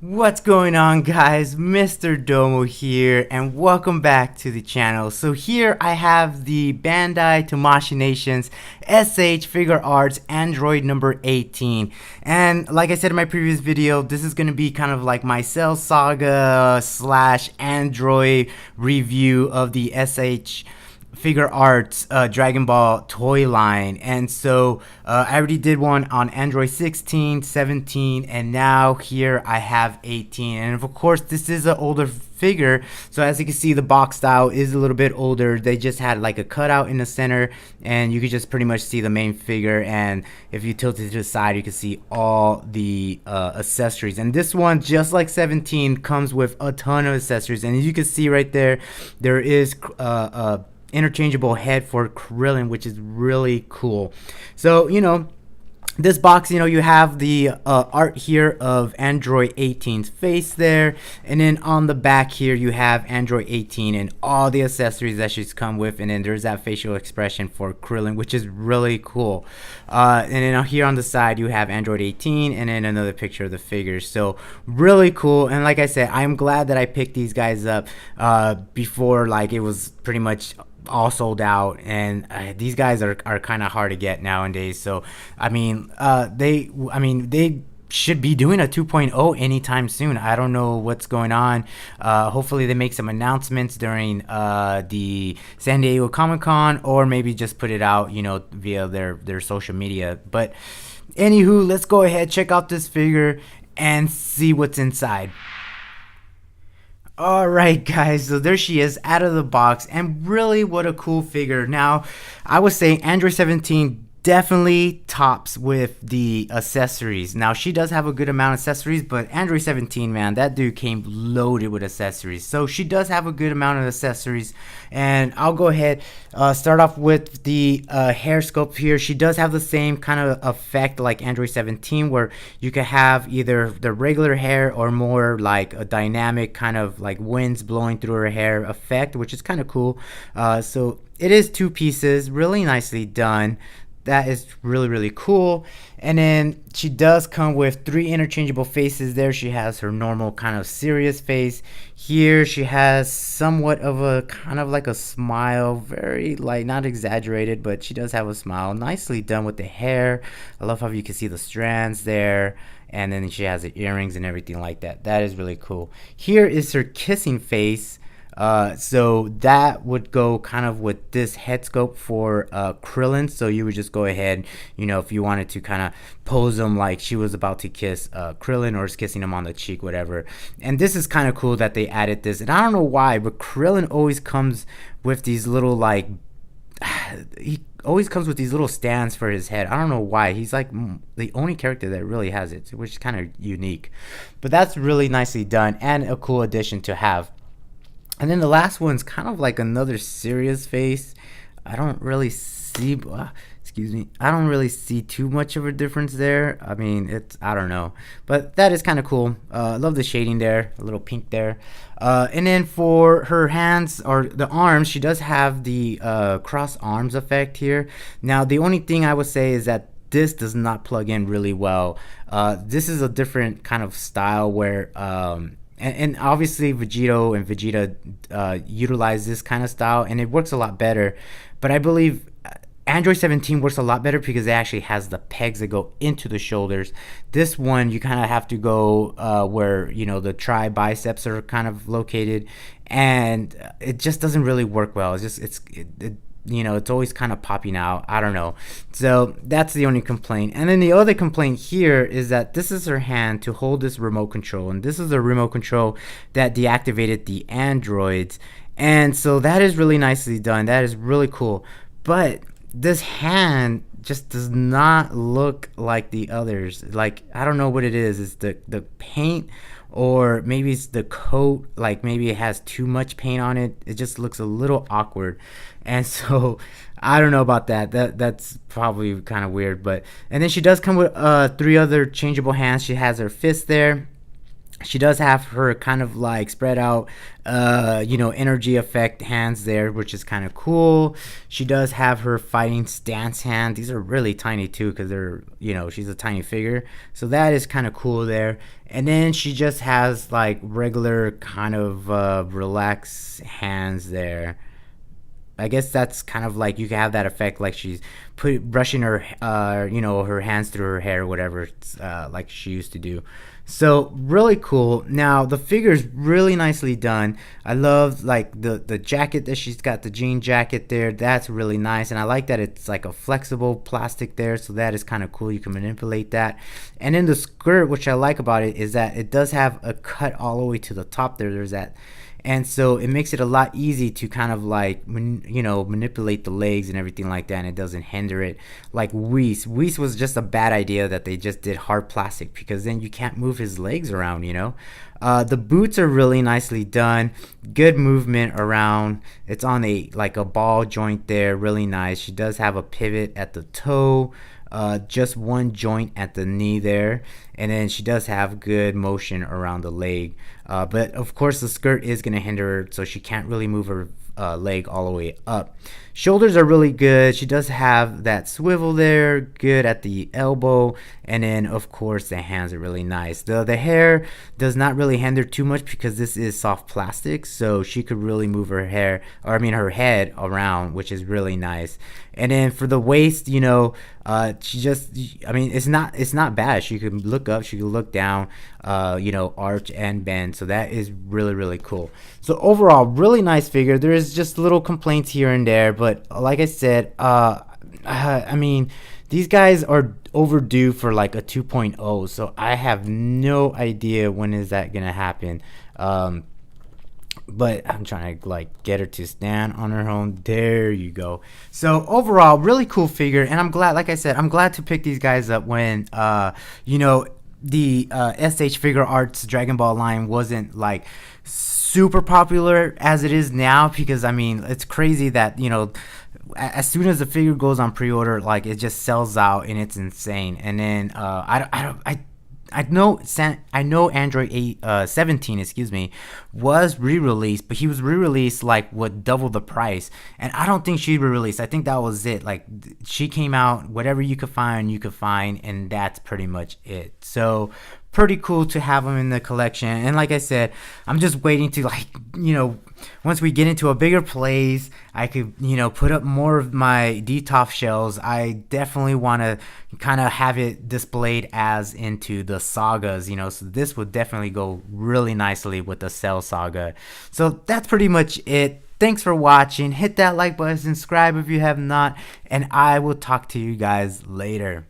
What's going on, guys? Mr. Domo here, and welcome back to the channel. So here I have the Bandai Tamashii Nations S.H Figuarts Android number 18. And like I said in my previous video, this is going to be kind of like my Cell Saga / Android review of the S.H Figuarts Dragon Ball toy line. And so I already did one on Android 16, 17, and now here I have 18. And of course this is an older figure, so as you can see the box style is a little bit older. They just had like a cutout in the center and you could just pretty much see the main figure, and if you tilt it to the side you can see all the accessories. And this one, just like 17, comes with a ton of accessories, and as you can see right there, there is interchangeable head for Krillin, which is really cool. So this box, you have the art here of Android 18's face there, and then on the back here you have Android 18 and all the accessories that she's come with, and then there's that facial expression for Krillin, which is really cool. And then here on the side you have Android 18 and then another picture of the figures. So really cool. And like I said, I'm glad that I picked these guys up before like it was pretty much all sold out, and these guys are kind of hard to get nowadays. So they should be doing a 2.0 anytime soon. I don't know what's going on. Hopefully they make some announcements during the San Diego Comic-Con, or maybe just put it out via their social media. But anywho, let's go ahead, check out this figure and see what's inside. Alright guys, so there she is out of the box, and really what a cool figure. Now I would say Android 17 definitely tops with the accessories. Now she does have a good amount of accessories, but Android 17, man, that dude came loaded with accessories. So she does have a good amount of accessories, and I'll go ahead start off with the hair sculpt here. She does have the same kind of effect like Android 17, where you can have either the regular hair or more like a dynamic kind of like winds blowing through her hair effect, which is kind of cool. So it is two pieces, really nicely done. That is really cool. And then she does come with 3 interchangeable faces there. She has her normal kind of serious face. Here she has somewhat of a kind of like a smile, very like not exaggerated, but she does have a smile. Nicely done with the hair. I love how you can see the strands there. And then she has the earrings and everything like that. That is really cool. Here is her kissing face. So that would go kind of with this head sculpt for Krillin. So you would just go ahead, if you wanted to kind of pose them like she was about to kiss Krillin, or is kissing him on the cheek, whatever. And this is kind of cool that they added this, and I don't know why, but Krillin always comes with these little like he always comes with these little stands for his head. I don't know why. He's like the only character that really has it, which is kind of unique. But that's really nicely done and a cool addition to have. And then the last one's kind of like another serious face. I don't really see, I don't really see too much of a difference there. I mean, I don't know. But that is kind of cool. Love the shading there, a little pink there. And then for her hands, or the arms, she does have the cross arms effect here. Now, the only thing I would say is that this does not plug in really well. This is a different kind of style where and obviously Vegeta utilize this kind of style, and it works a lot better. But I believe Android 17 works a lot better because it actually has the pegs that go into the shoulders. This one, you kind of have to go where the tri biceps are kind of located, and it just doesn't really work well. It's just it's always kind of popping out. I don't know. So that's the only complaint. And then the other complaint here is that this is her hand to hold this remote control, and this is the remote control that deactivated the androids. And so that is really nicely done. That is really cool. But this hand just does not look like the others. Like, I don't know what it is. It's the paint, or maybe it's the coat. Like, maybe it has too much paint on it. It just looks a little awkward. And so I don't know about that. That's probably kind of weird. But and then she does come with 3 other changeable hands. She has her fist there. She does have her kind of like spread out energy effect hands there, which is kind of cool. She does have her fighting stance hand. These are really tiny too, because they're, she's a tiny figure, so that is kind of cool there. And then she just has like regular kind of relaxed hands there. I guess that's kind of like you can have that effect, like she's brushing her, her hands through her hair, or whatever, like she used to do. So really cool. Now the figure is really nicely done. I love like the jacket that she's got, the jean jacket there. That's really nice, and I like that it's like a flexible plastic there. So that is kind of cool. You can manipulate that. And then the skirt, which I like about it, is that it does have a cut all the way to the top there. There's that, and so it makes it a lot easy to kind of like manipulate the legs and everything like that, and it doesn't hinder it like Whis was just a bad idea that they just did hard plastic, because then you can't move his legs around. The boots are really nicely done, good movement around. It's on a like a ball joint there, really nice. She does have a pivot at the toe, just one joint at the knee there, and then she does have good motion around the leg, but of course the skirt is going to hinder her, so she can't really move her leg all the way up. Shoulders are really good. She does have that swivel there, good at the elbow, and then of course the hands are really nice. The hair does not really hinder too much, because this is soft plastic, so she could really move her hair, or I mean her head around, which is really nice. And then for the waist, she just, I mean, it's not bad. She can look up, she can look down, arch and bend. So that is really, really cool. So overall, really nice figure. There is just little complaints here and there, but like I said, I mean, these guys are overdue for like a 2.0. So I have no idea when is that gonna happen. But I'm trying to like get her to stand on her own. There you go. So overall, really cool figure, and I'm glad, like I said, I'm glad to pick these guys up when the S.H. Figuarts Dragon Ball line wasn't like super popular as it is now, because I mean, it's crazy that as soon as the figure goes on pre-order, like it just sells out, and it's insane. And then I know Android 17, was re-released, but he was re-released like what, double the price. And I don't think she re-released. I think that was it. Like she came out, whatever you could find, and that's pretty much it. So pretty cool to have them in the collection. And like I said, I'm just waiting to once we get into a bigger place, I could put up more of my DTOF shells. I definitely want to kind of have it displayed as into the sagas, so this would definitely go really nicely with the Cell saga. So that's pretty much it. Thanks for watching. Hit that like button, subscribe if you have not, and I will talk to you guys later.